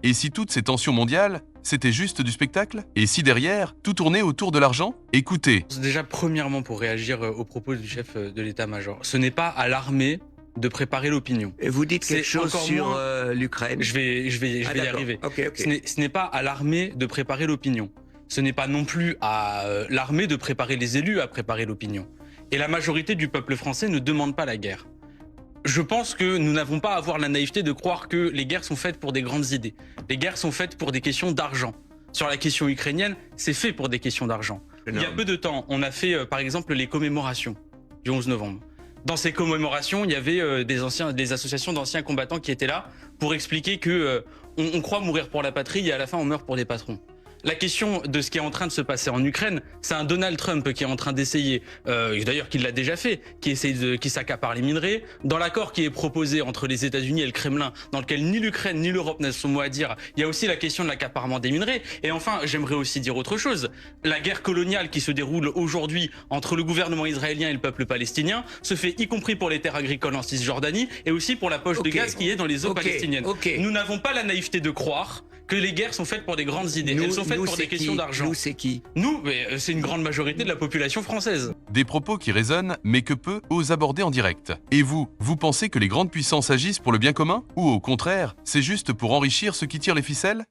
Et si toutes ces tensions mondiales, c'était juste du spectacle? Et si derrière, tout tournait autour de l'argent? Écoutez. Déjà, premièrement, pour réagir aux propos du chef de l'état-major, ce n'est pas à l'armée de préparer l'opinion. Et vous dites quelque C'est chose encore sur moins- l'Ukraine? Je vais y d'accord. arriver. Ok, ok. Ce n'est pas à l'armée de préparer l'opinion. Ce n'est pas non plus à l'armée de préparer les élus à préparer l'opinion. Et la majorité du peuple français ne demande pas la guerre. Je pense que nous n'avons pas à avoir la naïveté de croire que les guerres sont faites pour des grandes idées. Les guerres sont faites pour des questions d'argent. Sur la question ukrainienne, c'est fait pour des questions d'argent. Il y a peu de temps, on a fait par exemple les commémorations du 11 novembre. Dans ces commémorations, il y avait des associations d'anciens combattants qui étaient là pour expliquer que on croit mourir pour la patrie et à la fin on meurt pour des patrons. La question de ce qui est en train de se passer en Ukraine, c'est un Donald Trump qui est en train d'essayer, d'ailleurs qui l'a déjà fait, qui s'accapare les minerais. Dans l'accord qui est proposé entre les États-Unis et le Kremlin, dans lequel ni l'Ukraine ni l'Europe n'a son mot à dire, il y a aussi la question de l'accaparement des minerais. Et enfin, j'aimerais aussi dire autre chose. La guerre coloniale qui se déroule aujourd'hui entre le gouvernement israélien et le peuple palestinien se fait y compris pour les terres agricoles en Cisjordanie et aussi pour la poche de gaz qui est dans les eaux palestiniennes. Nous n'avons pas la naïveté de croire que les guerres sont faites pour des grandes idées. Elles sont faites pour des questions d'argent. Nous, c'est qui? Nous, c'est une grande majorité de la population française. Des propos qui résonnent, mais que peu osent aborder en direct. Et vous pensez que les grandes puissances agissent pour le bien commun? Ou au contraire, c'est juste pour enrichir ceux qui tirent les ficelles?